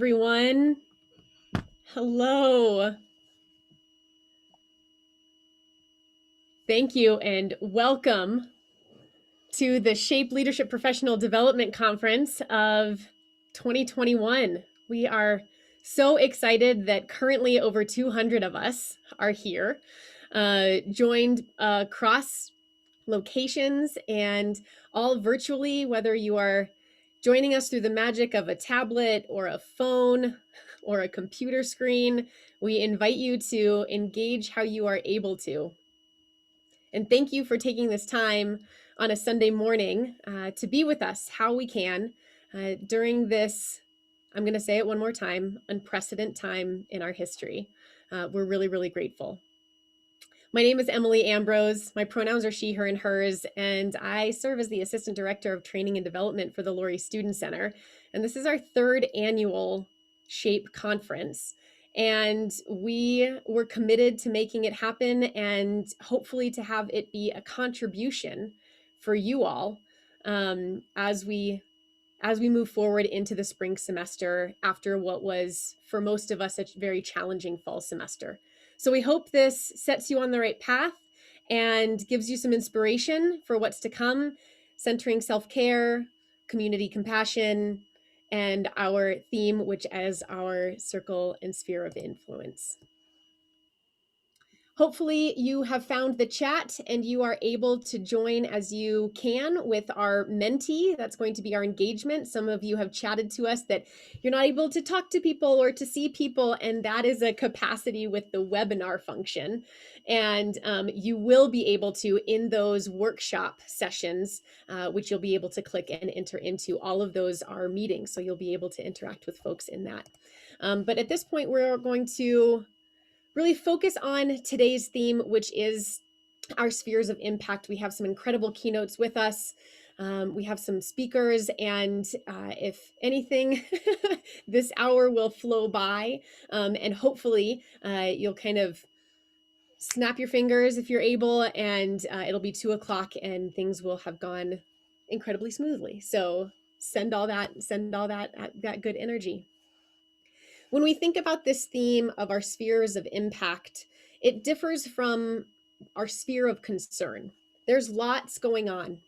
Everyone. Hello. Thank you and welcome to the Shape Leadership Professional Development Conference of 2021. We are so excited that currently over 200 of us are here, joined across locations and all virtually, whether you are joining us through the magic of a tablet or a phone or a computer screen. We invite you to engage how you are able to. And thank you for taking this time on a Sunday morning to be with us how we can during this, I'm going to say it one more time, unprecedented time in our history. We're really, really grateful. My name is Emily Ambrose. My pronouns are she, her, and hers, and I serve as the Assistant Director of Training and Development for the Lory Student Center. And this is our third annual SHAPE conference. And we were committed to making it happen and hopefully to have it be a contribution for you all as we move forward into the spring semester after what was, for most of us, a very challenging fall semester. So we hope this sets you on the right path and gives you some inspiration for what's to come, centering self-care, community compassion, and our theme, which is our circle and sphere of influence. Hopefully you have found the chat and you are able to join as you can with our mentee. That's going to be our engagement. Some of you have chatted to us that you're not able to talk to people or to see people, and that is a capacity with the webinar function. And you will be able to, in those workshop sessions, which you'll be able to click and enter into. All of those are meetings, so you'll be able to interact with folks in that. But at this point, we're going to really focus on today's theme, which is our spheres of impact. We have some incredible keynotes with us. We have some speakers, and if anything, this hour will flow by, and hopefully you'll kind of snap your fingers if you're able, and it'll be 2 o'clock and things will have gone incredibly smoothly. So send all that good energy. When we think about this theme of our spheres of impact, it differs from our sphere of concern. There's lots going on.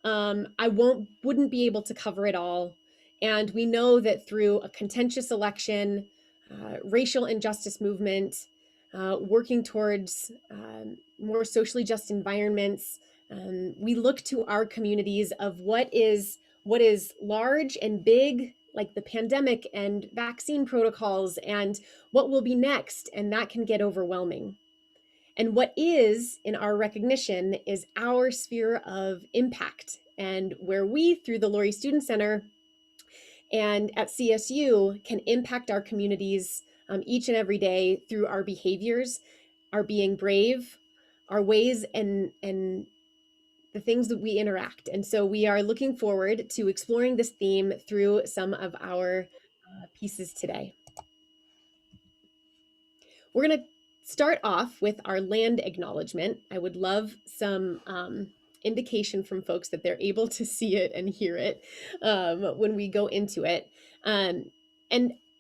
I wouldn't be able to cover it all. And we know that through a contentious election, racial injustice movement, working towards more socially just environments, we look to our communities of what is large and big, like the pandemic and vaccine protocols and what will be next, and that can get overwhelming. And what is in our recognition is our sphere of impact, and where we, through the Lory Student Center and at CSU, can impact our communities each and every day through our behaviors, our being brave, our ways, and the things that we interact. And so we are looking forward to exploring this theme through some of our pieces today. We're going to start off with our land acknowledgement. I would love some indication from folks that they're able to see it and hear it when we go into it. And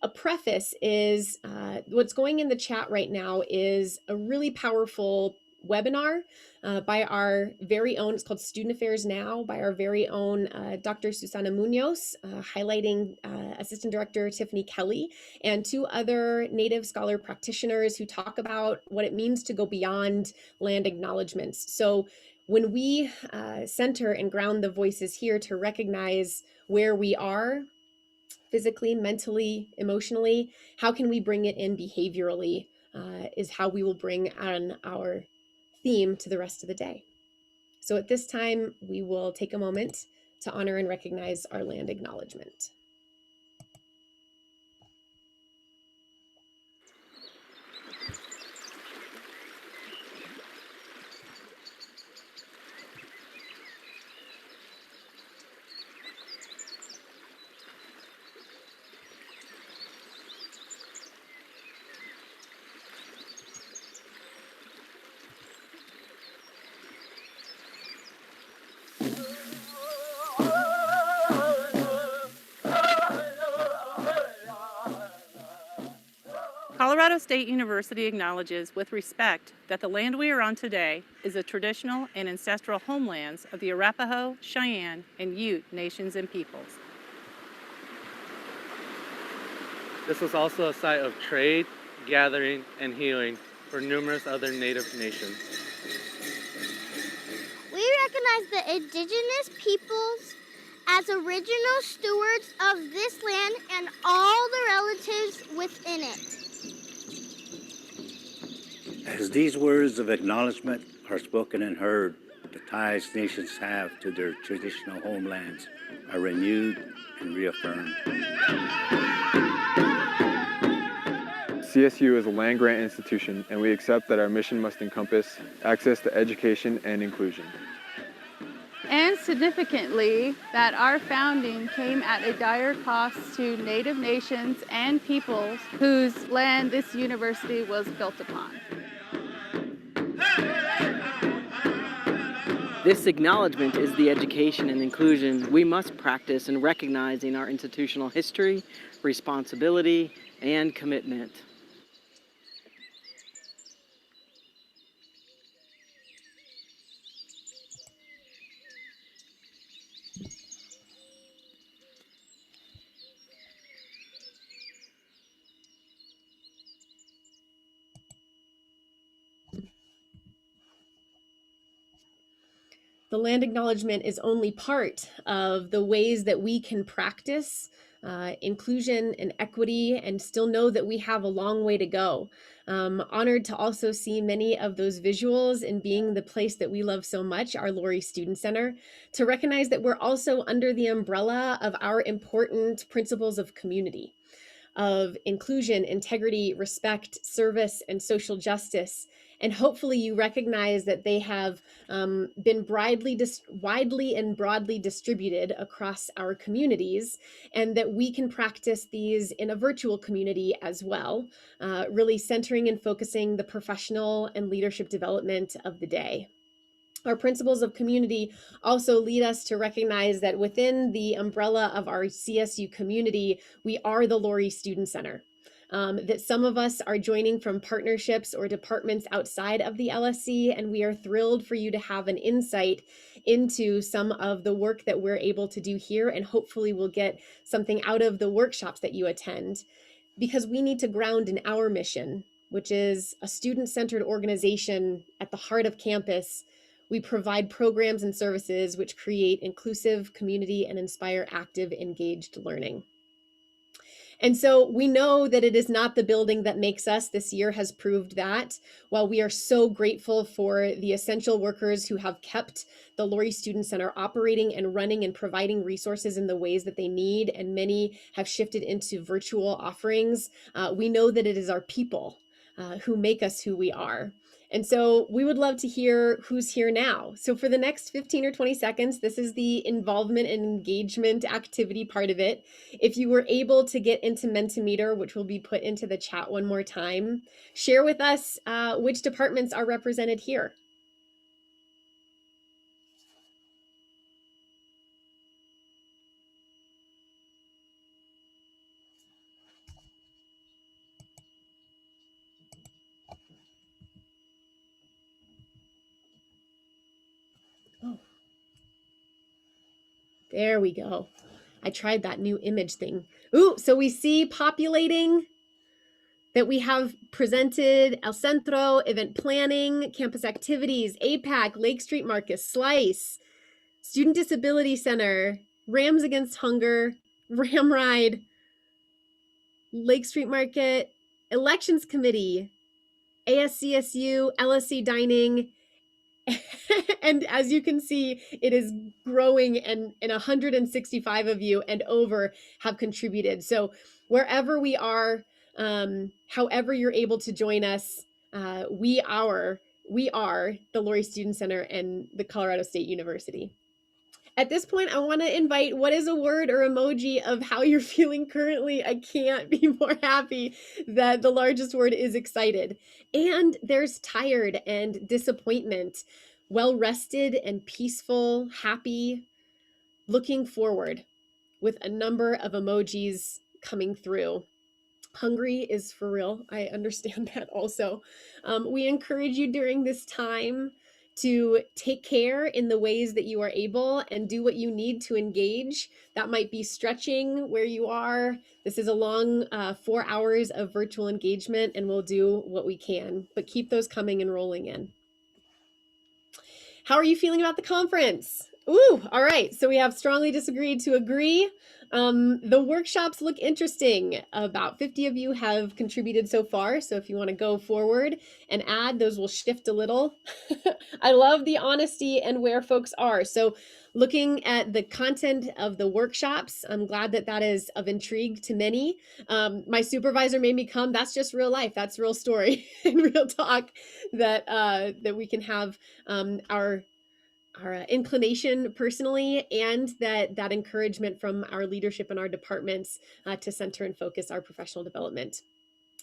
a preface is what's going in the chat right now is a really powerful webinar by our very own, it's called Student Affairs Now, by our very own Dr. Susana Munoz, highlighting Assistant Director Tiffany Kelly and 2 other Native scholar practitioners who talk about what it means to go beyond land acknowledgements. So when we center and ground the voices here to recognize where we are physically, mentally, emotionally, how can we bring it in behaviorally is how we will bring on our theme to the rest of the day. So at this time, we will take a moment to honor and recognize our land acknowledgement. Colorado State University acknowledges with respect that the land we are on today is the traditional and ancestral homelands of the Arapaho, Cheyenne, and Ute nations and peoples. This was also a site of trade, gathering, and healing for numerous other Native nations. We recognize the indigenous peoples as original stewards of this land and all the relatives within it. As these words of acknowledgement are spoken and heard, the ties nations have to their traditional homelands are renewed and reaffirmed. CSU is a land-grant institution, and we accept that our mission must encompass access to education and inclusion. And significantly, that our founding came at a dire cost to Native nations and peoples whose land this university was built upon. This acknowledgement is the education and inclusion we must practice in recognizing our institutional history, responsibility, and commitment. The land acknowledgement is only part of the ways that we can practice inclusion and equity and still know that we have a long way to go. Honored to also see many of those visuals in being the place that we love so much, our Lory Student Center, to recognize that we're also under the umbrella of our important principles of community, of inclusion, integrity, respect, service, and social justice. And hopefully you recognize that they have been widely and broadly distributed across our communities, and that we can practice these in a virtual community as well, really centering and focusing the professional and leadership development of the day. Our principles of community also lead us to recognize that within the umbrella of our CSU community, we are the Lory Student Center. That some of us are joining from partnerships or departments outside of the LSC, and we are thrilled for you to have an insight into some of the work that we're able to do here, and hopefully we'll get something out of the workshops that you attend, because we need to ground in our mission, which is a student-centered organization at the heart of campus. We provide programs and services which create inclusive community and inspire active, engaged learning. And so we know that it is not the building that makes us. This year has proved that. While we are so grateful for the essential workers who have kept the Lory Student Center operating and running and providing resources in the ways that they need, and many have shifted into virtual offerings, we know that it is our people who make us who we are. And so we would love to hear who's here now. So for the next 15 or 20 seconds, this is the involvement and engagement activity part of it. If you were able to get into Mentimeter, which will be put into the chat one more time, share with us which departments are represented here. Oh, there we go. I tried that new image thing. Ooh, so we see populating that we have presented El Centro, event planning, campus activities, APAC, Lake Street Marcus, Slice, Student Disability Center, Rams Against Hunger, Ram Ride, Lake Street Market, Elections Committee, ASCSU, LSC Dining, and as you can see, it is growing, and 165 of you and over have contributed. So wherever we are, however you're able to join us, we are the Lory Student Center and the Colorado State University. At this point, I want to invite, what is a word or emoji of how you're feeling currently? I can't be more happy that the largest word is excited. And there's tired and disappointment, well rested and peaceful, happy, looking forward, with a number of emojis coming through. Hungry is for real. I understand that also. We encourage you during this time to take care in the ways that you are able and do what you need to engage. That might be stretching where you are. This is a long 4 hours of virtual engagement, and we'll do what we can, but keep those coming and rolling in. How are you feeling about the conference? Ooh, all right. So we have strongly disagreed to agree. The workshops look interesting. About 50 of you have contributed so far. So if you want to go forward and add, those will shift a little. I love the honesty and where folks are. So looking at the content of the workshops, I'm glad that that is of intrigue to many. My supervisor made me come. That's just real life. That's real story and real talk that that we can have our inclination personally, and that encouragement from our leadership and our departments to center and focus our professional development.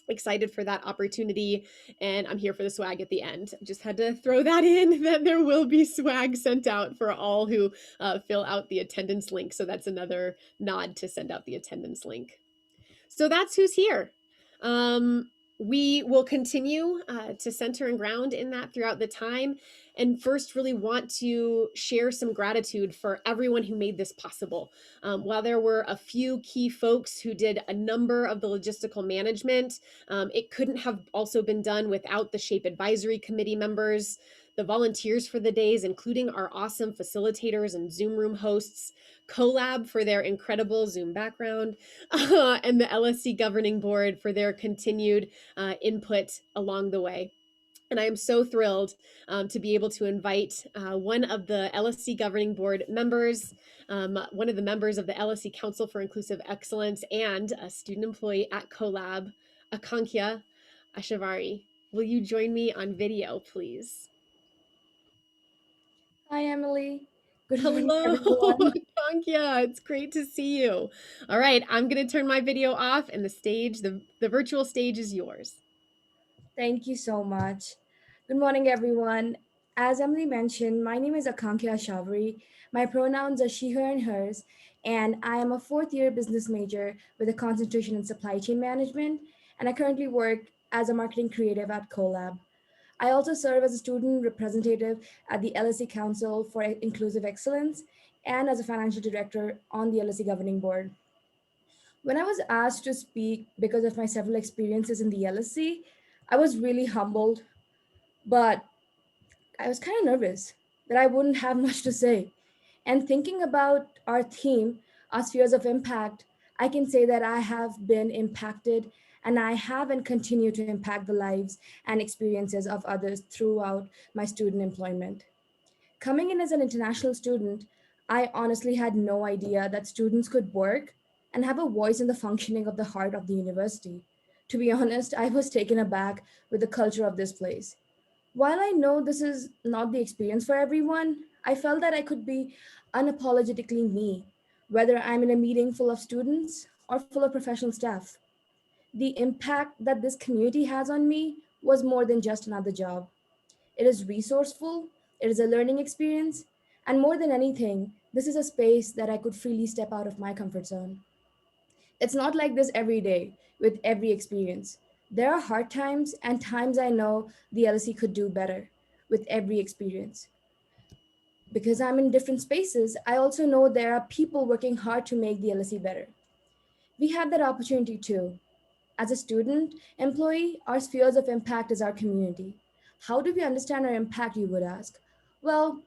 Excited for that opportunity, and I'm here for the swag at the end. Just had to throw that in, that there will be swag sent out for all who fill out the attendance link. So that's another nod to send out the attendance link. So that's who's here. We will continue to center and ground in that throughout the time. And first, really want to share some gratitude for everyone who made this possible. While there were a few key folks who did a number of the logistical management, it couldn't have also been done without the SHAPE Advisory Committee members, the volunteers for the days, including our awesome facilitators and Zoom room hosts, CoLab for their incredible Zoom background, and the LSC Governing Board for their continued input along the way. And I am so thrilled to be able to invite one of the LSC Governing Board members, one of the members of the LSC Council for Inclusive Excellence, and a student employee at CoLab, Akankhya, Ashavari. Will you join me on video, please? Hi, Emily. Good morning, Hello, everyone. Akankhya. It's great to see you. All right, I'm going to turn my video off, and the stage, the virtual stage is yours. Thank you so much. Good morning, everyone. As Emily mentioned, my name is Akankhya Ashavari. My pronouns are she, her, and hers, and I am a fourth-year business major with a concentration in supply chain management, and I currently work as a marketing creative at CoLab. I also serve as a student representative at the LSE Council for Inclusive Excellence and as a financial director on the LSE Governing Board. When I was asked to speak because of my several experiences in the LSE, I was really humbled, but I was kind of nervous that I wouldn't have much to say. And thinking about our theme, our spheres of impact, I can say that I have been impacted and I have and continue to impact the lives and experiences of others throughout my student employment. Coming in as an international student, I honestly had no idea that students could work and have a voice in the functioning of the heart of the university. To be honest, I was taken aback with the culture of this place. While I know this is not the experience for everyone, I felt that I could be unapologetically me, whether I'm in a meeting full of students or full of professional staff. The impact that this community has on me was more than just another job. It is resourceful, it is a learning experience, and more than anything, this is a space that I could freely step out of my comfort zone. It's not like this every day with every experience. There are hard times and times I know the LSE could do better with every experience. Because I'm in different spaces, I also know there are people working hard to make the LSE better. We have that opportunity too. As a student, employee, our spheres of impact is our community. How do we understand our impact, you would ask? Well,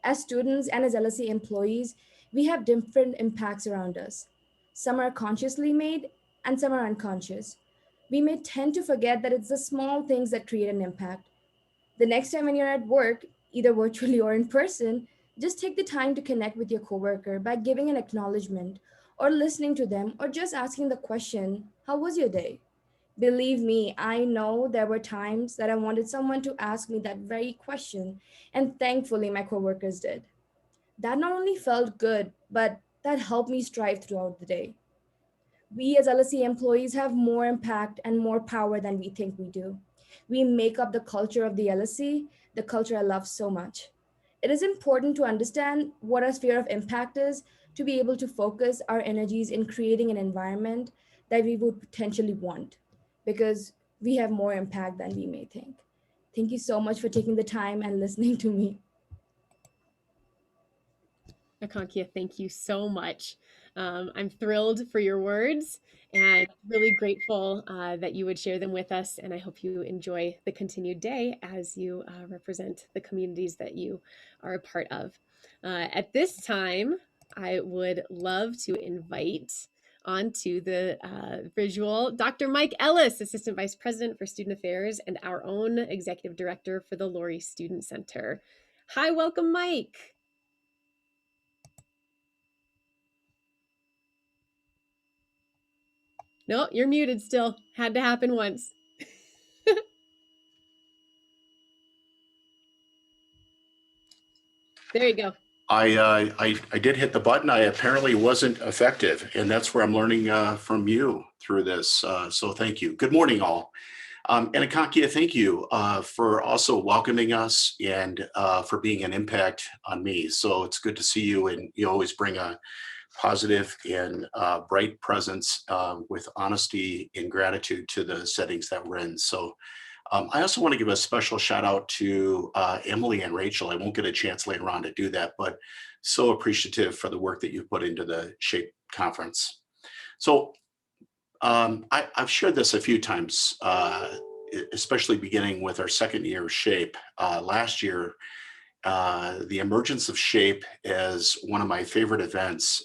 as students and as LSE employees, we have different impacts around us. Some are consciously made and some are unconscious. We may tend to forget that it's the small things that create an impact. The next time when you're at work, either virtually or in person, just take the time to connect with your coworker by giving an acknowledgement or listening to them or just asking the question, how was your day? Believe me, I know there were times that I wanted someone to ask me that very question, and thankfully my coworkers did. That not only felt good, but that helped me strive throughout the day. We as LSE employees have more impact and more power than we think we do. We make up the culture of the LSE, the culture I love so much. It is important to understand what our sphere of impact is to be able to focus our energies in creating an environment that we would potentially want, because we have more impact than we may think. Thank you so much for taking the time and listening to me. Akankhya, thank you so much. I'm thrilled for your words and really grateful that you would share them with us. And I hope you enjoy the continued day as you represent the communities that you are a part of. At this time, I would love to invite onto the visual Dr. Mike Ellis, Assistant Vice President for Student Affairs and our own Executive Director for the Lory Student Center. Hi, welcome, Mike. No, you're muted still. Had to happen once. There you go. I did hit the button. I apparently wasn't effective, and that's where I'm learning from you through this. So thank you. Good morning, all. And Akankhya, thank you for also welcoming us and for being an impact on me. So it's good to see you, and you always bring a positive and bright presence with honesty and gratitude to the settings that we're in. So I also want to give a special shout out to Emily and Rachel. I won't get a chance later on to do that, but so appreciative for the work that you've put into the SHAPE conference. So I've shared this a few times, especially beginning with our second year of SHAPE. Last year, the emergence of SHAPE as one of my favorite events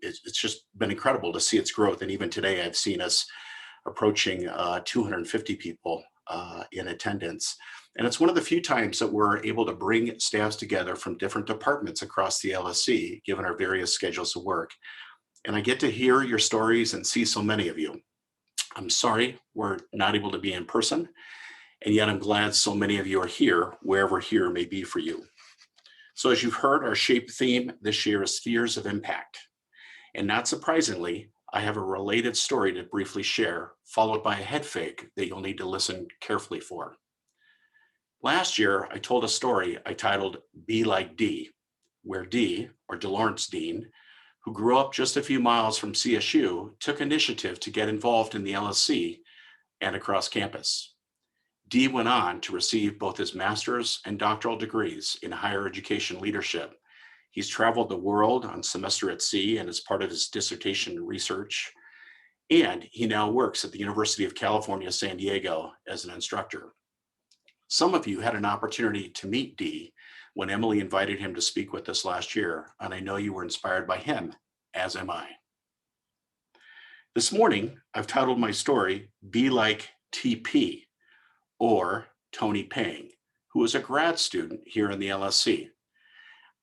it's just been incredible to see its growth. And even today, I've seen us approaching 250 people in attendance. And it's one of the few times that we're able to bring staffs together from different departments across the LSC, given our various schedules of work. And I get to hear your stories and see so many of you. I'm sorry we're not able to be in person, and yet I'm glad so many of you are here, wherever here may be for you. So as you've heard, our SHAPE theme this year is Spheres of Impact. And not surprisingly, I have a related story to briefly share, followed by a head fake that you'll need to listen carefully for. Last year, I told a story I titled Be Like D, where D, or DeLawrence Dean, who grew up just a few miles from CSU, took initiative to get involved in the LSC and across campus. D went on to receive both his master's and doctoral degrees in higher education leadership. He's traveled the world on semester at sea and as part of his dissertation research. And he now works at the University of California, San Diego as an instructor. Some of you had an opportunity to meet D when Emily invited him to speak with us last year, and I know you were inspired by him, as am I. This morning, I've titled my story, Be Like TP, or Tony Pang, who is a grad student here in the LSC.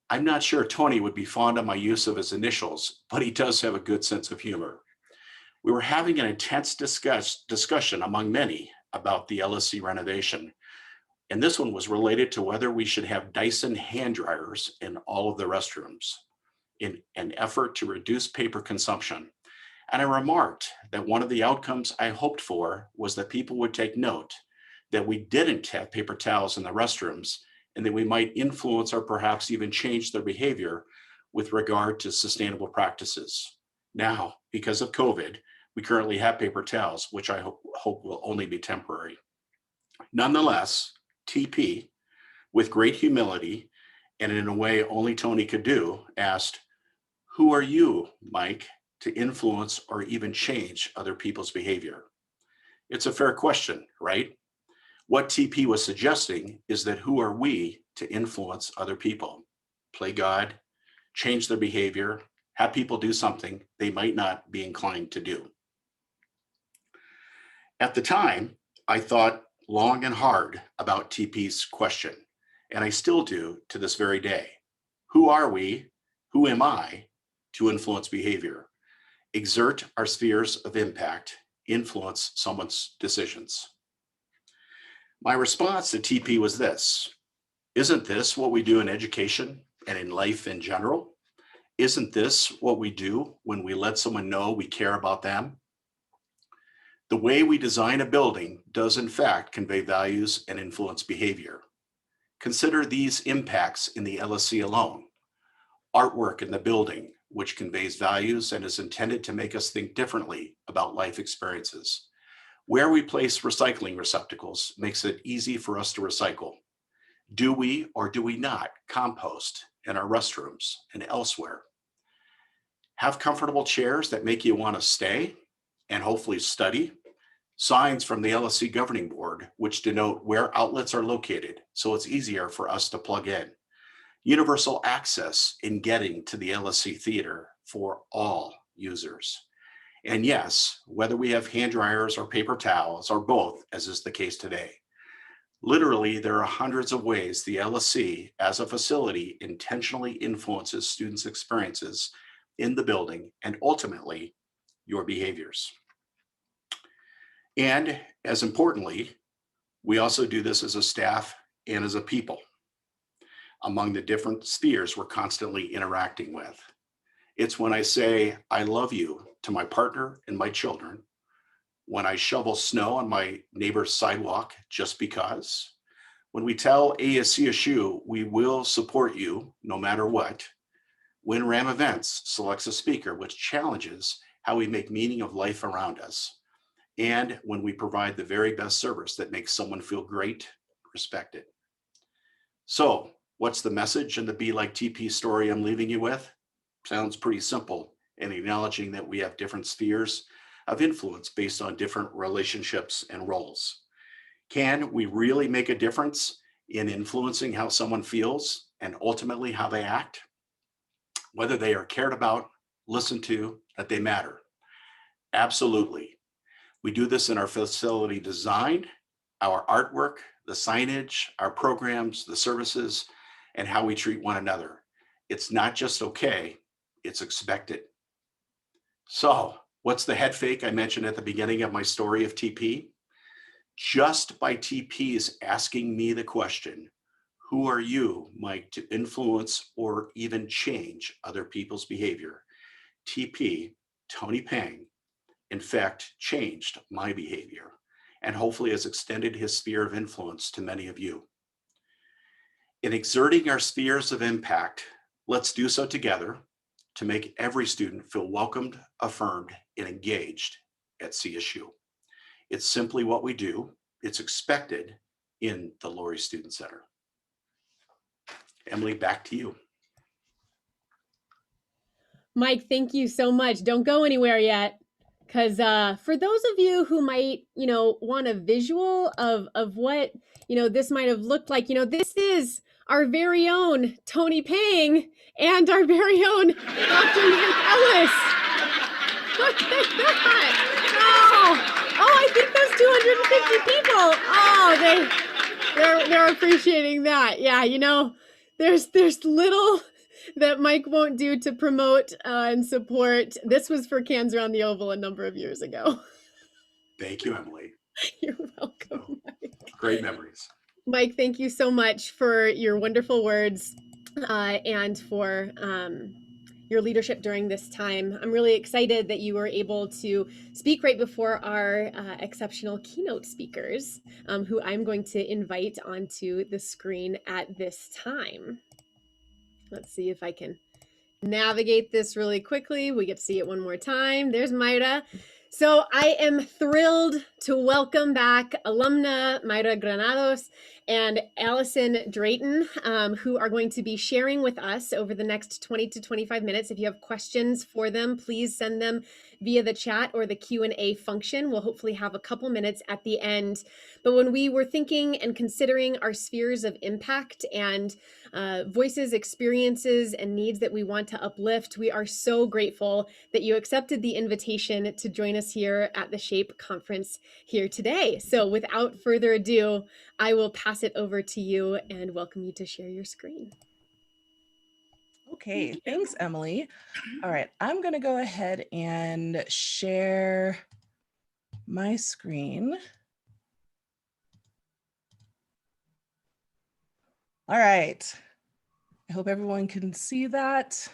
I'm not sure Tony would be fond of my use of his initials, but he does have a good sense of humor. We were having an intense discussion among many about the LSC renovation, and this one was related to whether we should have Dyson hand dryers in all of the restrooms in an effort to reduce paper consumption. And I remarked that one of the outcomes I hoped for was that people would take note that we didn't have paper towels in the restrooms, and that we might influence or perhaps even change their behavior with regard to sustainable practices. Now, because of COVID, we currently have paper towels, which I hope will only be temporary. Nonetheless, TP, with great humility, and in a way only Tony could do, asked, "Who are you, Mike, to influence or even change other people's behavior?" It's a fair question, right? What TP was suggesting is that who are we to influence other people, play God, change their behavior, have people do something they might not be inclined to do. At the time, I thought long and hard about TP's question, and I still do to this very day. Who are we, who am I, to influence behavior, exert our spheres of impact, influence someone's decisions? My response to TP was this: isn't this what we do in education and in life in general? Isn't this what we do when we let someone know we care about them? The way we design a building does in fact convey values and influence behavior. Consider these impacts in the LSC alone: artwork in the building, which conveys values and is intended to make us think differently about life experiences. Where we place recycling receptacles makes it easy for us to recycle. Do we or do we not compost in our restrooms and elsewhere? Have comfortable chairs that make you want to stay and hopefully study. Signs from the LSC Governing Board, which denote where outlets are located, so it's easier for us to plug in. Universal access in getting to the LSC Theater for all users. And yes, whether we have hand dryers or paper towels or both, as is the case today. Literally, there are hundreds of ways the LSC as a facility intentionally influences students' experiences in the building and ultimately your behaviors. And as importantly, we also do this as a staff and as a people among the different spheres we're constantly interacting with. It's when I say, I love you to my partner and my children, when I shovel snow on my neighbor's sidewalk just because, when we tell ASCSU we will support you no matter what, when RAM Events selects a speaker which challenges how we make meaning of life around us, and when we provide the very best service that makes someone feel great, respected. So what's the message and the Be Like TP story I'm leaving you with? Sounds pretty simple, and acknowledging that we have different spheres of influence based on different relationships and roles. Can we really make a difference in influencing how someone feels and ultimately how they act? Whether they are cared about, listened to, that they matter. Absolutely. We do this in our facility design, our artwork, the signage, our programs, the services, and how we treat one another. It's not just okay, it's expected. So, what's the head fake I mentioned at the beginning of my story of TP? Just by TP's asking me the question, who are you, Mike, to influence or even change other people's behavior? TP, Tony Pang, in fact, changed my behavior and hopefully has extended his sphere of influence to many of you. In exerting our spheres of impact, let's do so together to make every student feel welcomed, affirmed, and engaged at CSU. It's simply what we do. It's expected in the Lory Student Center. Emily, back to you. Mike, thank you so much. Don't go anywhere yet. Because for those of you who might, want a visual of what, this might have looked like, this is our very own Tony Pang and our very own Dr. Mike Ellis. Look at that. Oh, I think those 250 people. Oh, they're appreciating that. Yeah, there's little that Mike won't do to promote and support. This was for Cans Around the Oval a number of years ago. Thank you, Emily. You're welcome, Mike. Great memories. Mike, thank you so much for your wonderful words and for your leadership during this time. I'm really excited that you were able to speak right before our exceptional keynote speakers, who I'm going to invite onto the screen at this time. Let's see if I can navigate this really quickly. We get to see it one more time. There's Mayra. So I am thrilled to welcome back alumna Mayra Granados and Alison Drayton, who are going to be sharing with us over the next 20 to 25 minutes. If you have questions for them, please send them via the chat or the Q&A function. We'll hopefully have a couple minutes at the end. But when we were thinking and considering our spheres of impact and voices, experiences, and needs that we want to uplift, we are so grateful that you accepted the invitation to join us here at the SHAPE conference here today. So without further ado, I will pass it over to you and welcome you to share your screen. Okay, thanks, Emily. All right, I'm going to go ahead and share my screen. All right, I hope everyone can see that.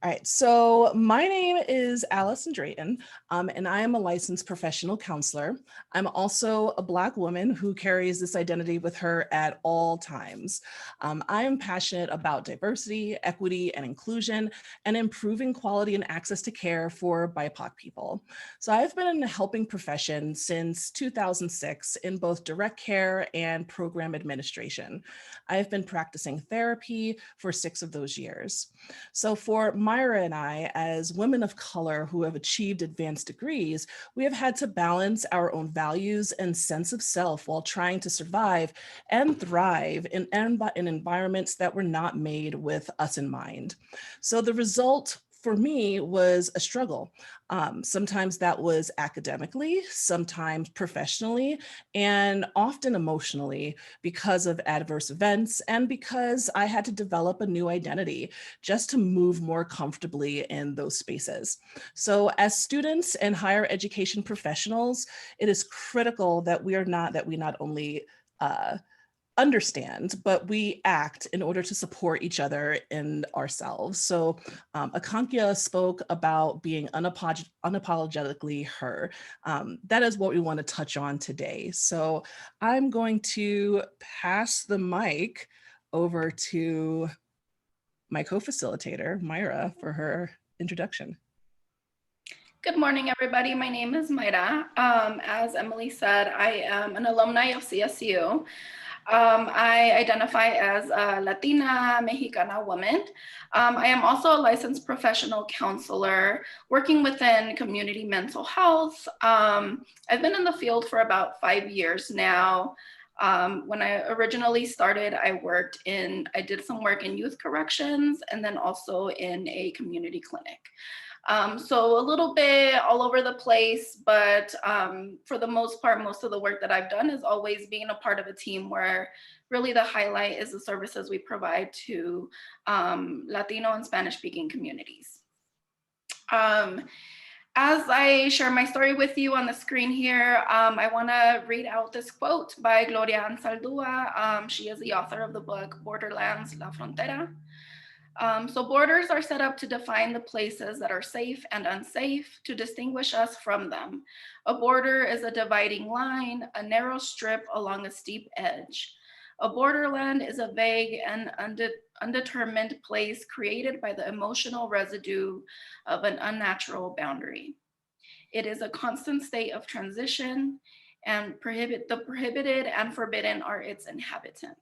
All right, so my name is Alison Drayton, and I am a licensed professional counselor. I'm also a Black woman who carries this identity with her at all times. I am passionate about diversity, equity, and inclusion, and improving quality and access to care for BIPOC people. So I've been in the helping profession since 2006 in both direct care and program administration. I've been practicing therapy for 6 of those years. So for Mayra and I, as women of color who have achieved advanced degrees, we have had to balance our own values and sense of self while trying to survive and thrive in environments that were not made with us in mind. So the result for me was a struggle. Sometimes that was academically, sometimes professionally, and often emotionally because of adverse events and because I had to develop a new identity just to move more comfortably in those spaces. So as students and higher education professionals, it is critical that we not only understand, but we act in order to support each other and ourselves. So Akankhya spoke about being unapologetically her. That is what we want to touch on today. So I'm going to pass the mic over to my co-facilitator, Mayra, for her introduction. Good morning, everybody. My name is Mayra. As Emily said, I am an alumni of CSU. I identify as a Latina Mexicana woman. I am also a licensed professional counselor working within community mental health. I've been in the field for about 5 years now. When I originally started, I did some work in youth corrections and then also in a community clinic. So a little bit all over the place, but for the most part, most of the work that I've done is always being a part of a team where really the highlight is the services we provide to Latino and Spanish-speaking communities. As I share my story with you on the screen here, I want to read out this quote by Gloria Ansaldúa. She is the author of the book Borderlands, La Frontera. So borders are set up to define the places that are safe and unsafe, to distinguish us from them. A border is a dividing line, a narrow strip along a steep edge. A borderland is a vague and undetermined place created by the emotional residue of an unnatural boundary. It is a constant state of transition, and the prohibited and forbidden are its inhabitants.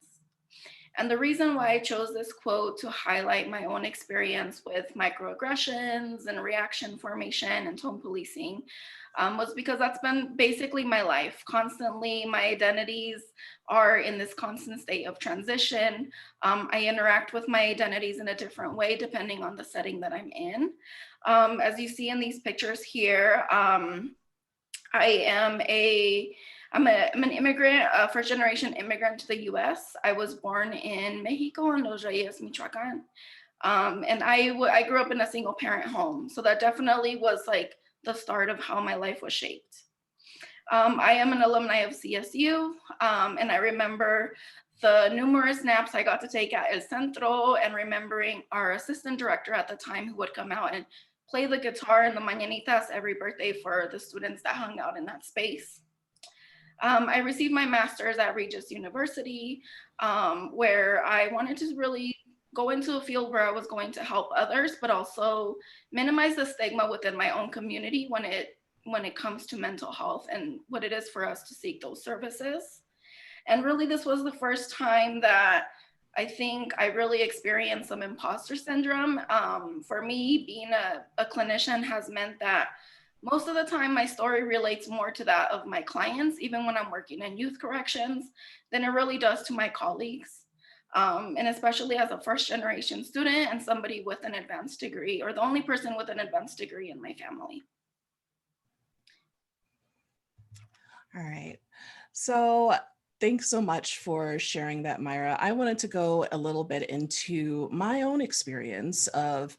And the reason why I chose this quote to highlight my own experience with microaggressions and reaction formation and tone policing was because that's been basically my life. Constantly, my identities are in this constant state of transition. I interact with my identities in a different way depending on the setting that I'm in. As you see in these pictures here, I'm an immigrant, a first-generation immigrant to the U.S. I was born in Mexico, in Los Reyes, Michoacan. And I grew up in a single-parent home. So that definitely was like the start of how my life was shaped. I am an alumni of CSU, and I remember the numerous naps I got to take at El Centro, and remembering our assistant director at the time who would come out and play the guitar in the mañanitas every birthday for the students that hung out in that space. I received my master's at Regis University, where I wanted to really go into a field where I was going to help others, but also minimize the stigma within my own community when it comes to mental health and what it is for us to seek those services. And really, this was the first time that I think I really experienced some imposter syndrome. For me, being a clinician has meant that most of the time my story relates more to that of my clients, even when I'm working in youth corrections, than it really does to my colleagues. And especially as a first-generation student and somebody with an advanced degree, or the only person with an advanced degree in my family. All right, so thanks so much for sharing that, Mayra. I wanted to go a little bit into my own experience of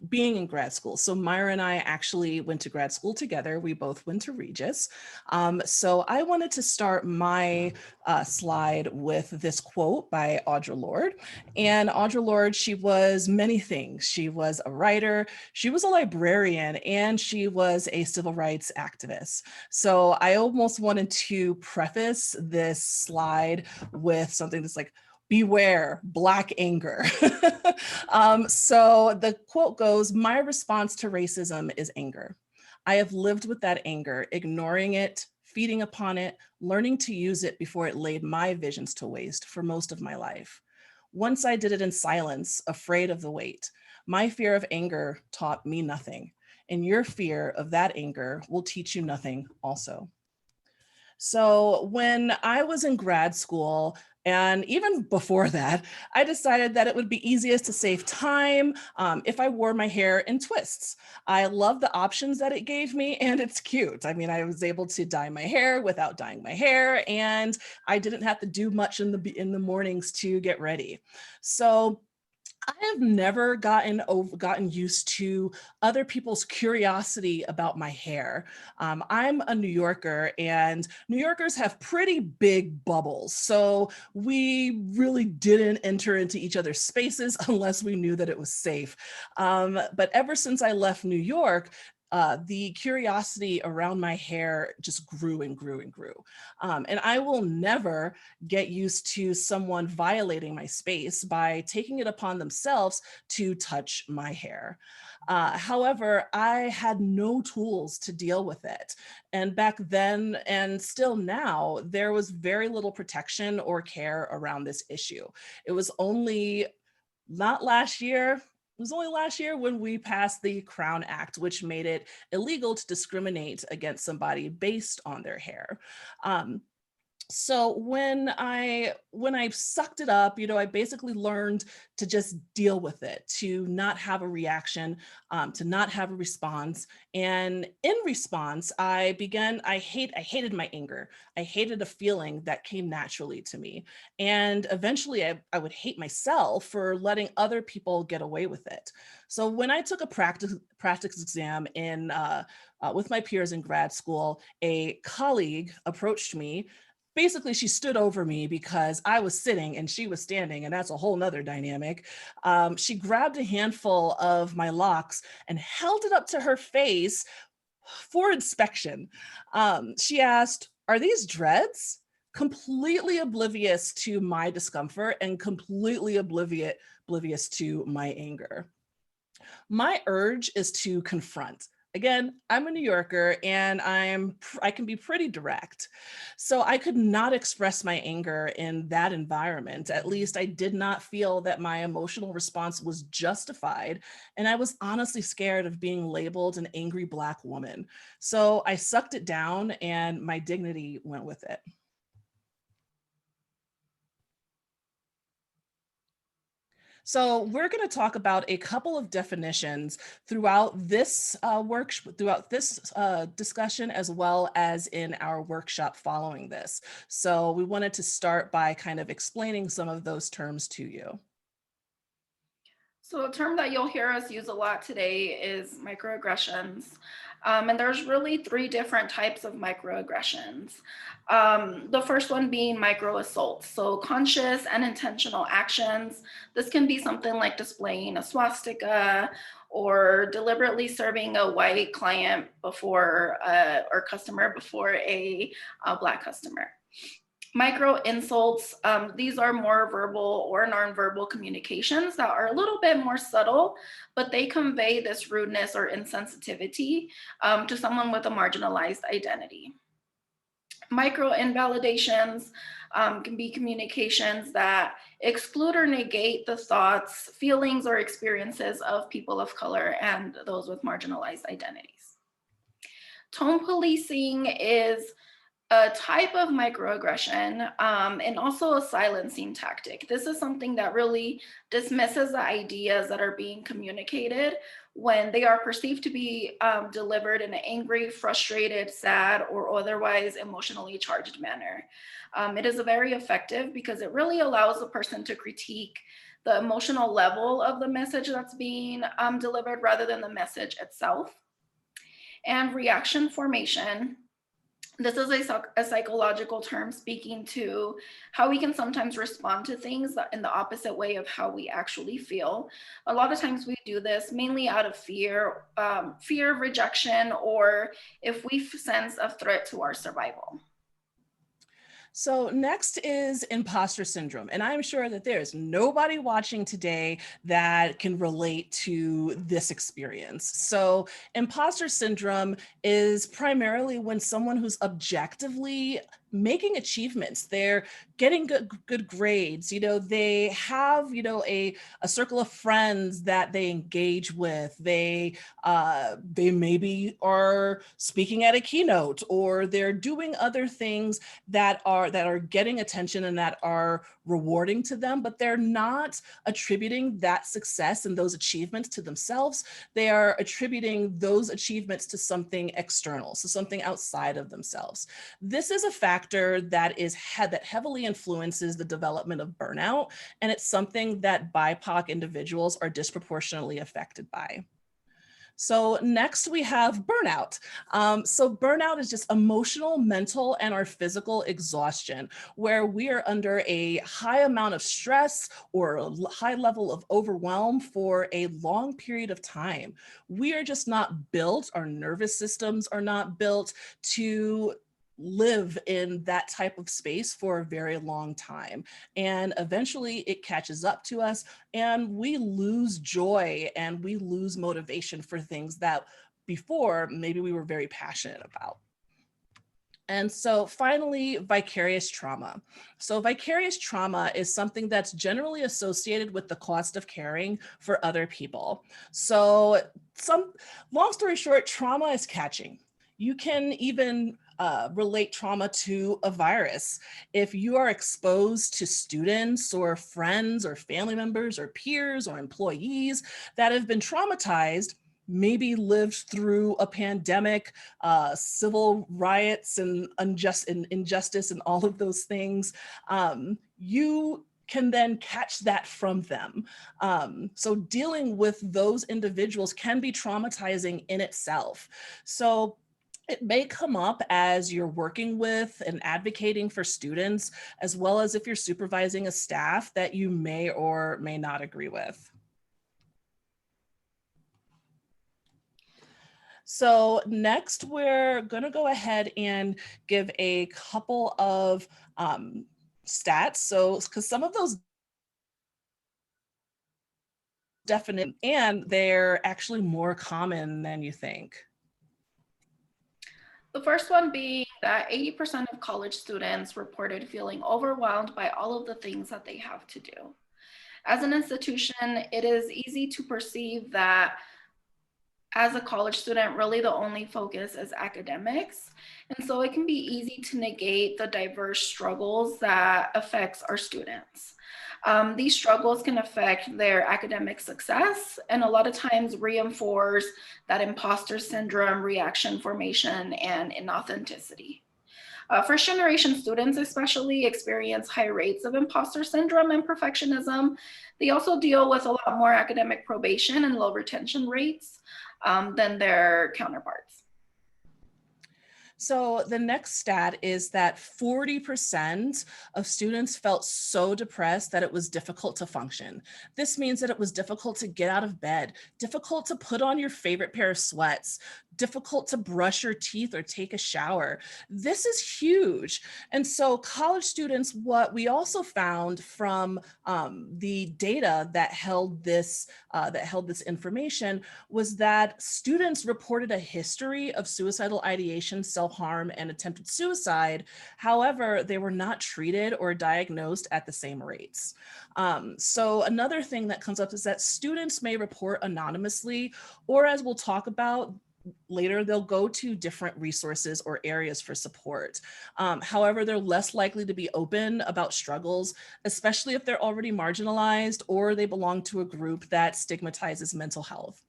being in grad school. So Mayra and I actually went to grad school together. We both went to Regis. So I wanted to start my slide with this quote by Audre Lorde. And Audre Lorde, she was many things. She was a writer, she was a librarian, and she was a civil rights activist. So I almost wanted to preface this slide with something that's like, beware Black anger. So the quote goes, "My response to racism is anger. I have lived with that anger, ignoring it, feeding upon it, learning to use it before it laid my visions to waste for most of my life. Once I did it in silence, afraid of the weight. My fear of anger taught me nothing, and your fear of that anger will teach you nothing also." So when I was in grad school, and even before that, I decided that it would be easiest to save time if I wore my hair in twists. I love the options that it gave me, and it's cute. I mean, I was able to dye my hair without dyeing my hair, and I didn't have to do much in the mornings to get ready. So I have never gotten used to other people's curiosity about my hair. I'm a New Yorker, and New Yorkers have pretty big bubbles. So we really didn't enter into each other's spaces unless we knew that it was safe. But ever since I left New York, the curiosity around my hair just grew and grew and grew. And I will never get used to someone violating my space by taking it upon themselves to touch my hair. However, I had no tools to deal with it. And back then, and still now, there was very little protection or care around this issue. It was only not last year, it was only last year when we passed the Crown Act, which made it illegal to discriminate against somebody based on their hair. So when I sucked it up, I basically learned to just deal with it, to not have a reaction, to not have a response. And in response, I hated my anger. I hated a feeling that came naturally to me. And eventually I would hate myself for letting other people get away with it. So when I took a practice exam with my peers in grad school, a colleague approached me. Basically, she stood over me because I was sitting and she was standing, and that's a whole nother dynamic. She grabbed a handful of my locks and held it up to her face for inspection. She asked, "Are these dreads?" Completely oblivious to my discomfort and completely oblivious to my anger. My urge is to confront. Again, I'm a New Yorker, and I can be pretty direct. So I could not express my anger in that environment. At least I did not feel that my emotional response was justified. And I was honestly scared of being labeled an angry Black woman. So I sucked it down, and my dignity went with it. So we're going to talk about a couple of definitions throughout this discussion, as well as in our workshop following this. So we wanted to start by kind of explaining some of those terms to you. So a term that you'll hear us use a lot today is microaggressions. And there's really 3 different types of microaggressions. The first one being microassaults. So conscious and intentional actions. This can be something like displaying a swastika or deliberately serving a white client before or customer before a Black customer. Micro insults, these are more verbal or nonverbal communications that are a little bit more subtle, but they convey this rudeness or insensitivity to someone with a marginalized identity. Micro invalidations can be communications that exclude or negate the thoughts, feelings, or experiences of people of color and those with marginalized identities. Tone policing is a type of microaggression and also a silencing tactic. This is something that really dismisses the ideas that are being communicated when they are perceived to be delivered in an angry, frustrated, sad, or otherwise emotionally charged manner. It is very effective because it really allows the person to critique the emotional level of the message that's being delivered rather than the message itself. And reaction formation. This is a psychological term speaking to how we can sometimes respond to things in the opposite way of how we actually feel. A lot of times we do this mainly out of fear, fear of rejection, or if we sense a threat to our survival. So next is imposter syndrome. And I'm sure that there's nobody watching today that can relate to this experience. So imposter syndrome is primarily when someone who's objectively making achievements, they're getting good grades, they have, a circle of friends that they engage with, they maybe are speaking at a keynote, or they're doing other things that are getting attention and that are rewarding to them, but they're not attributing that success and those achievements to themselves. They are attributing those achievements to something external, so something outside of themselves. This is a factor that heavily influences the development of burnout, and it's something that BIPOC individuals are disproportionately affected by. So next we have burnout. So burnout is just emotional, mental, and our physical exhaustion, where we are under a high amount of stress or a high level of overwhelm for a long period of time. We are just not built, our nervous systems are not built to live in that type of space for a very long time. And eventually it catches up to us and we lose joy and we lose motivation for things that before maybe we were very passionate about. And so finally, vicarious trauma. So vicarious trauma is something that's generally associated with the cost of caring for other people. So long story short, trauma is catching. You can even relate trauma to a virus. If you are exposed to students or friends or family members or peers or employees that have been traumatized, maybe lived through a pandemic, civil riots and injustice and all of those things, you can then catch that from them. So dealing with those individuals can be traumatizing in itself. So it may come up as you're working with and advocating for students, as well as if you're supervising a staff that you may or may not agree with. So next, we're going to go ahead and give a couple of stats. So, because some of those definite, and they're actually more common than you think. The first one being that 80% of college students reported feeling overwhelmed by all of the things that they have to do. As an institution, it is easy to perceive that as a college student, really the only focus is academics. And so it can be easy to negate the diverse struggles that affects our students. These struggles can affect their academic success and a lot of times reinforce that imposter syndrome, reaction formation, and inauthenticity. First generation students especially experience high rates of imposter syndrome and perfectionism. They also deal with a lot more academic probation and low retention rates than their counterparts. So the next stat is that 40% of students felt so depressed that it was difficult to function. This means that it was difficult to get out of bed, difficult to put on your favorite pair of sweats, difficult to brush your teeth or take a shower. This is huge. And so college students, what we also found from the data that held this information was that students reported a history of suicidal ideation, self-harm, and attempted suicide. However, they were not treated or diagnosed at the same rates. So another thing that comes up is that students may report anonymously, or as we'll talk about later, they'll go to different resources or areas for support. However, they're less likely to be open about struggles, especially if they're already marginalized or they belong to a group that stigmatizes mental health.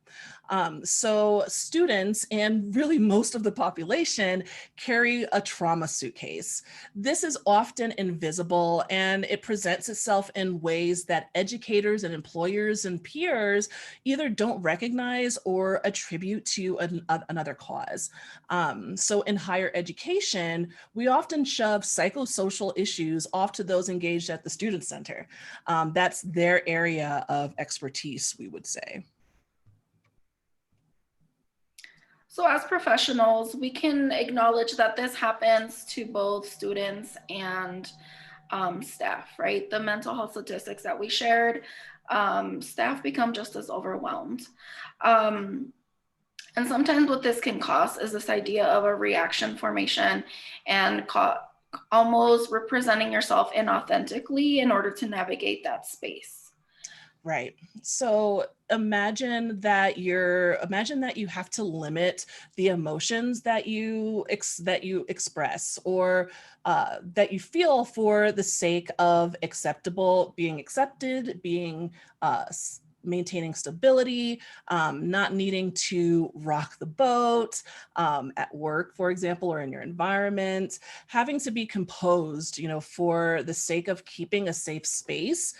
So students and really most of the population carry a trauma suitcase. This is often invisible and it presents itself in ways that educators and employers and peers either don't recognize or attribute to another cause. So in higher education, we often shove psychosocial issues off to those engaged at the student center. That's their area of expertise, we would say. So as professionals, we can acknowledge that this happens to both students and staff, right? The mental health statistics that we shared, staff become just as overwhelmed. And sometimes what this can cause is this idea of a reaction formation and almost representing yourself inauthentically in order to navigate that space. Right. So imagine that you have to limit the emotions that you express or that you feel for the sake of being accepted, being maintaining stability, not needing to rock the boat at work, for example, or in your environment, having to be composed, for the sake of keeping a safe space.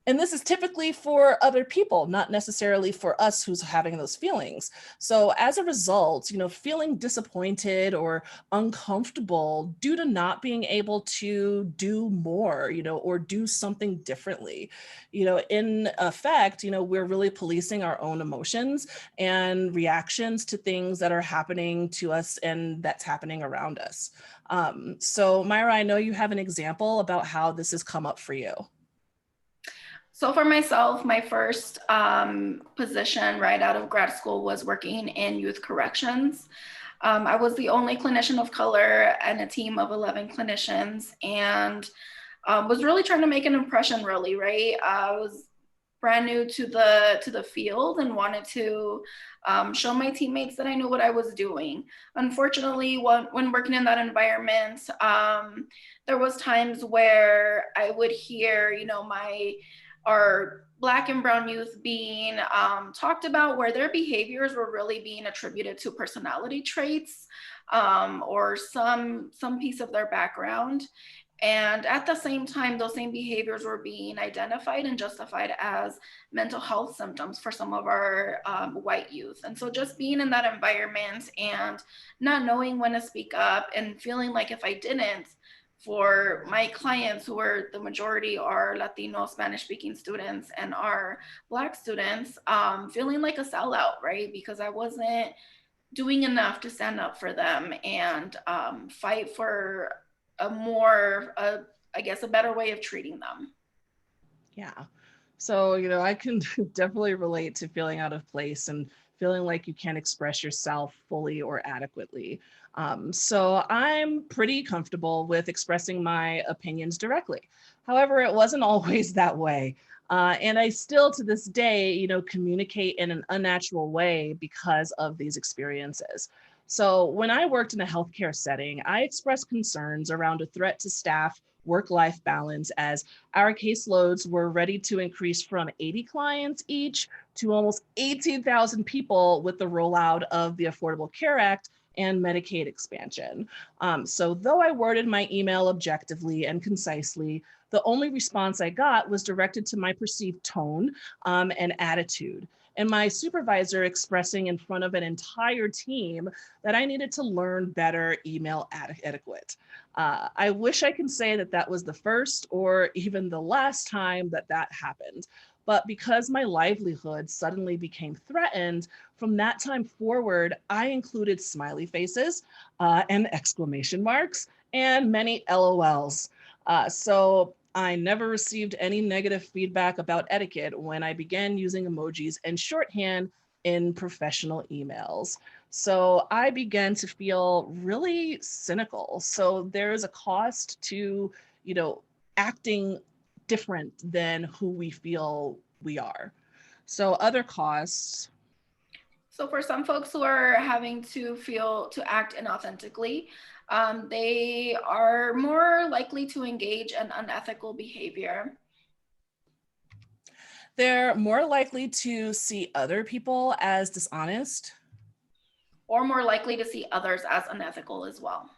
And this is typically for other people, not necessarily for us who's having those feelings. So as a result, feeling disappointed or uncomfortable due to not being able to do more, or do something differently. In effect, we're really policing our own emotions and reactions to things that are happening to us and that's happening around us. So Mayra, I know you have an example about how this has come up for you. So for myself, my first position right out of grad school was working in youth corrections. I was the only clinician of color and a team of 11 clinicians, and was really trying to make an impression, really, right? I was brand new to the field and wanted to show my teammates that I knew what I was doing. Unfortunately, when working in that environment, there was times where I would hear, our Black and brown youth being talked about where their behaviors were really being attributed to personality traits or some piece of their background. And at the same time, those same behaviors were being identified and justified as mental health symptoms for some of our white youth. And so just being in that environment and not knowing when to speak up and feeling like if I didn't, for my clients who are the majority are Latino, Spanish speaking students and our Black students, feeling like a sellout, right? Because I wasn't doing enough to stand up for them and fight for a better way of treating them. Yeah. So, I can definitely relate to feeling out of place and feeling like you can't express yourself fully or adequately. So I'm pretty comfortable with expressing my opinions directly. However, it wasn't always that way. And I still, to this day, communicate in an unnatural way because of these experiences. So when I worked in a healthcare setting, I expressed concerns around a threat to staff work-life balance as our caseloads were ready to increase from 80 clients each to almost 18,000 people with the rollout of the Affordable Care Act and Medicaid expansion. So though I worded my email objectively and concisely, the only response I got was directed to my perceived tone and attitude. And my supervisor expressing in front of an entire team that I needed to learn better email etiquette. I wish I can say that that was the first or even the last time that happened. But because my livelihood suddenly became threatened, from that time forward, I included smiley faces and exclamation marks and many LOLs. So I never received any negative feedback about etiquette when I began using emojis and shorthand in professional emails. So I began to feel really cynical. So there is a cost to, acting different than who we feel we are. So other costs. So for some folks who are having to act inauthentically, they are more likely to engage in unethical behavior. They're more likely to see other people as dishonest. Or more likely to see others as unethical as well.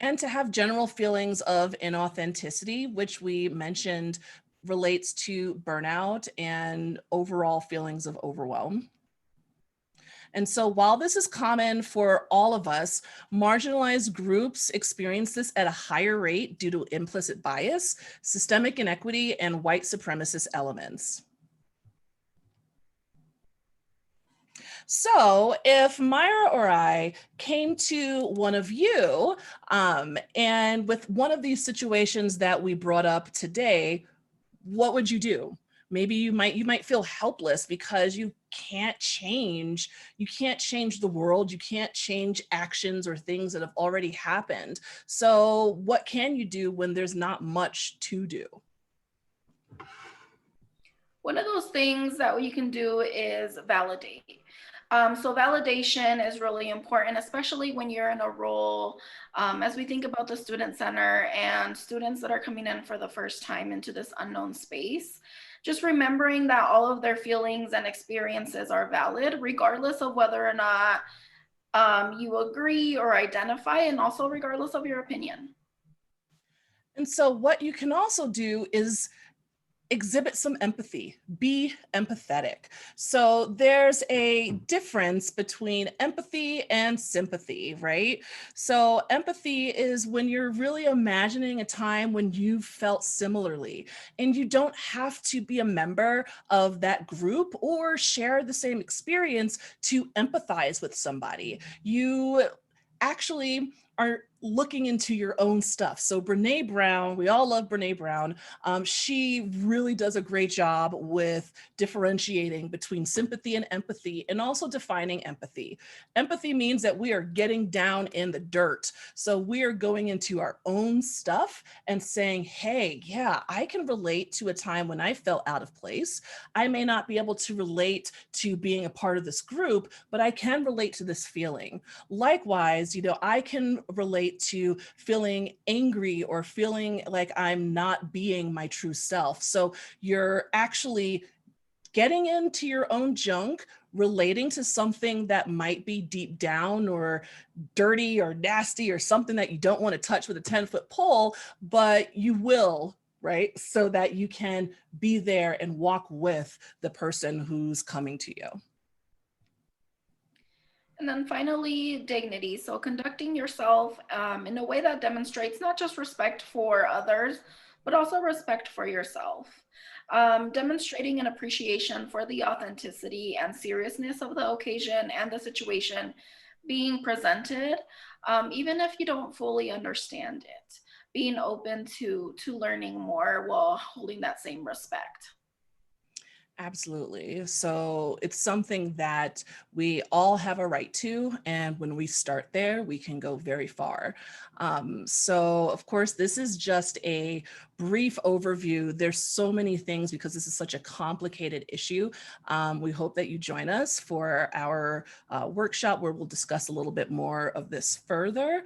And to have general feelings of inauthenticity, which we mentioned relates to burnout and overall feelings of overwhelm. And so while this is common for all of us, marginalized groups experience this at a higher rate due to implicit bias, systemic inequity, and white supremacist elements. So if Mayra or I came to one of you and with one of these situations that we brought up today, what would you do? Maybe you might feel helpless because you can't change the world, you can't change actions or things that have already happened. So what can you do when there's not much to do? One of those things that you can do is validate. So validation is really important, especially when you're in a role, as we think about the Student Center and students that are coming in for the first time into this unknown space. Just remembering that all of their feelings and experiences are valid, regardless of whether or not you agree or identify, and also regardless of your opinion. And so what you can also do is exhibit some empathy, be empathetic. So there's a difference between empathy and sympathy, right? So empathy is when you're really imagining a time when you felt similarly, and you don't have to be a member of that group or share the same experience to empathize with somebody. You actually are looking into your own stuff. So Brene Brown, we all love Brene Brown. She really does a great job with differentiating between sympathy and empathy, and also defining empathy. Empathy means that we are getting down in the dirt. So we are going into our own stuff and saying, hey, yeah, I can relate to a time when I felt out of place. I may not be able to relate to being a part of this group, but I can relate to this feeling. Likewise, I can relate to feeling angry or feeling like I'm not being my true self. So you're actually getting into your own junk, relating to something that might be deep down or dirty or nasty or something that you don't want to touch with a 10-foot pole, but you will, right? So that you can be there and walk with the person who's coming to you. And then finally, dignity. So conducting yourself in a way that demonstrates not just respect for others, but also respect for yourself. Demonstrating an appreciation for the authenticity and seriousness of the occasion and the situation being presented, even if you don't fully understand it. Being open to learning more while holding that same respect. Absolutely. So it's something that we all have a right to, and when we start there, we can go very far. So of course, this is just a brief overview. There's so many things because this is such a complicated issue. We hope that you join us for our workshop where we'll discuss a little bit more of this further.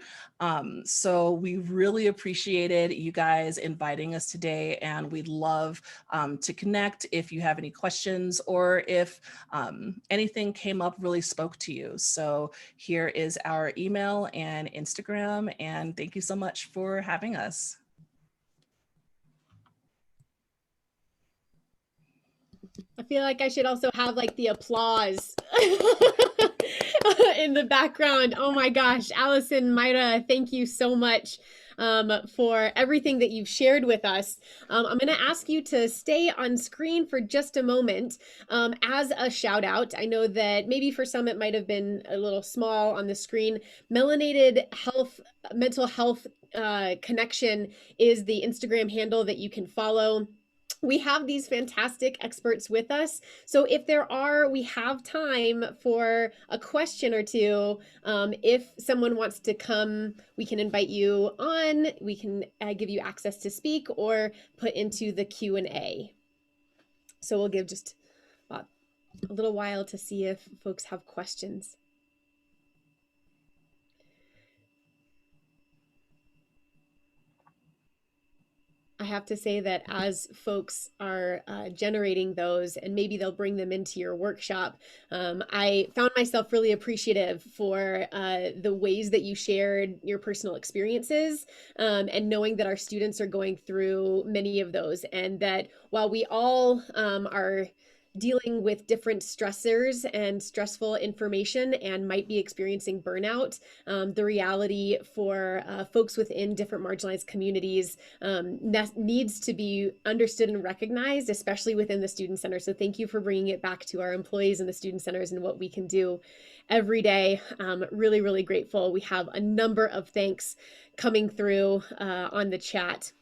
So we really appreciated you guys inviting us today, and we'd love to connect if you have any questions or if anything came up really spoke to you. So here is our email and Instagram, and thank you so much for having us. I feel like I should also have like the applause in the background. Oh my gosh, Alison, Mayra, thank you so much for everything that you've shared with us. I'm going to ask you to stay on screen for just a moment as a shout out. I know that maybe for some it might have been a little small on the screen. Melanated Health, Mental Health Connection is the Instagram handle that you can follow. We have these fantastic experts with us. So if we have time for a question or two. If someone wants to come, we can invite you on. We can give you access to speak or put into the Q&A. So we'll give just a little while to see if folks have questions. I have to say that as folks are generating those, and maybe they'll bring them into your workshop, I found myself really appreciative for the ways that you shared your personal experiences, and knowing that our students are going through many of those, and that while we all are dealing with different stressors and stressful information and might be experiencing burnout, the reality for folks within different marginalized communities needs to be understood and recognized, especially within the student center. So thank you for bringing it back to our employees in the student centers and what we can do every day. Really, really grateful. We have a number of thanks coming through on the chat.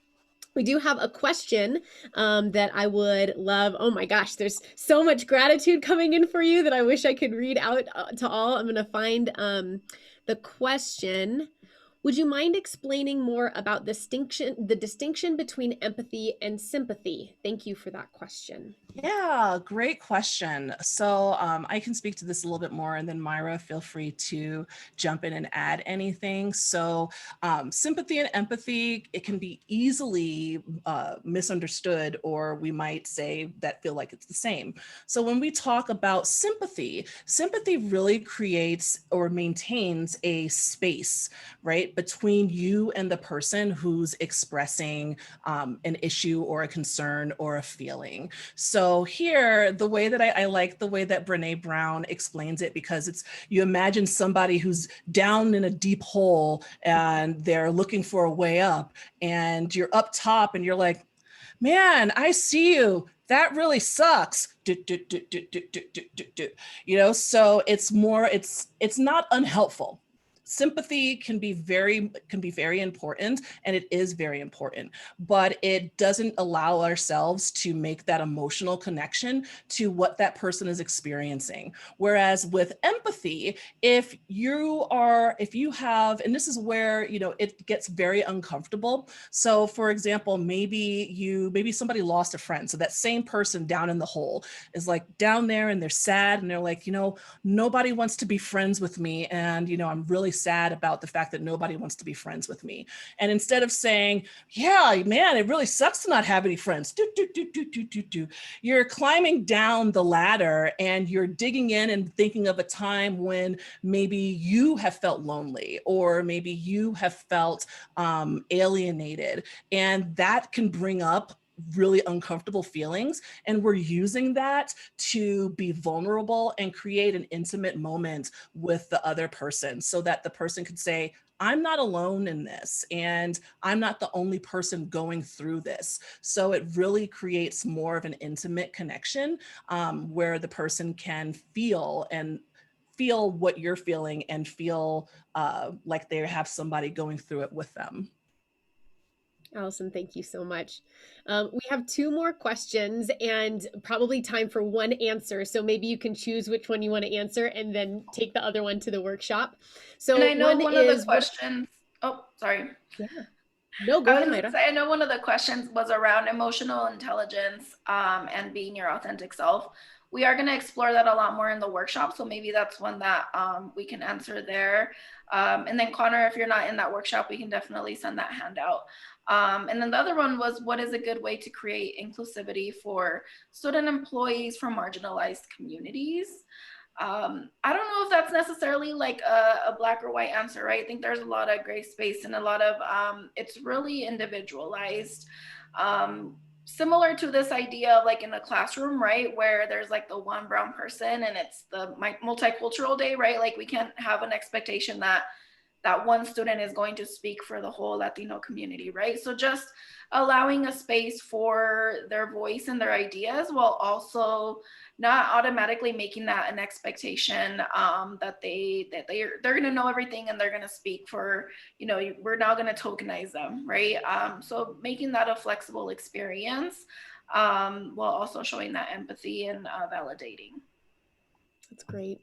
We do have a question that I would love. Oh my gosh, there's so much gratitude coming in for you that I wish I could read out to all. I'm going to find the question. Would you mind explaining more about the distinction between empathy and sympathy? Thank you for that question. Yeah, great question. So I can speak to this a little bit more, and then Mayra, feel free to jump in and add anything. So sympathy and empathy, it can be easily misunderstood, or we might say that feel like it's the same. So when we talk about sympathy, sympathy really creates or maintains a space, right, between you and the person who's expressing an issue or a concern or a feeling. So here, the way that I like the way that Brene Brown explains it, because it's, you imagine somebody who's down in a deep hole and they're looking for a way up, and you're up top and you're like, man, I see you. That really sucks. You know, so it's more, it's not unhelpful. Sympathy can be very important, and it is very important, but it doesn't allow ourselves to make that emotional connection to what that person is experiencing. Whereas with empathy, if you have, and this is where, you know, it gets very uncomfortable. So for example, maybe somebody lost a friend. So that same person down in the hole is like down there and they're sad and they're like, you know, nobody wants to be friends with me. And, you know, I'm really sad about the fact that nobody wants to be friends with me. And instead of saying, yeah, man, it really sucks to not have any friends, you're climbing down the ladder and you're digging in and thinking of a time when maybe you have felt lonely, or maybe you have felt alienated. And that can bring up really uncomfortable feelings, and we're using that to be vulnerable and create an intimate moment with the other person, so that the person could say, I'm not alone in this, and I'm not the only person going through this. So it really creates more of an intimate connection where the person can feel what you're feeling and feel like they have somebody going through it with them. Allyson, thank you so much. We have two more questions and probably time for one answer. So maybe you can choose which one you want to answer and then take the other one to the workshop. So and I know one of the questions, oh, sorry. Yeah. No, go ahead, Mayra. I know one of the questions was around emotional intelligence and being your authentic self. We are going to explore that a lot more in the workshop. So maybe that's one that we can answer there. And then Connor, if you're not in that workshop, we can definitely send that handout. And then the other one was, what is a good way to create inclusivity for student employees from marginalized communities? I don't know if that's necessarily like a black or white answer, right? I think there's a lot of gray space and a lot of, it's really individualized. Similar to this idea of like in a classroom, right? Where there's like the one brown person and it's the multicultural day, right? Like we can't have an expectation that one student is going to speak for the whole Latino community, right? So just allowing a space for their voice and their ideas, while also not automatically making that an expectation that they're going to know everything and they're going to speak for, you know, we're now going to tokenize them, right? So making that a flexible experience while also showing that empathy and validating. That's great.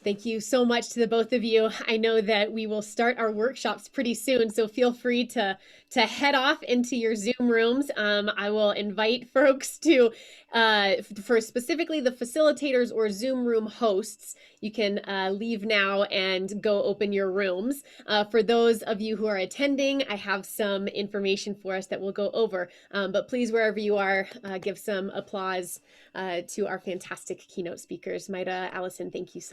Thank you so much to the both of you. I know that we will start our workshops pretty soon, so feel free to head off into your Zoom rooms. I will invite folks to, for specifically the facilitators or Zoom room hosts, you can leave now and go open your rooms. For those of you who are attending, I have some information for us that we'll go over. But please, wherever you are, give some applause to our fantastic keynote speakers. Mayra, Alison, thank you so much.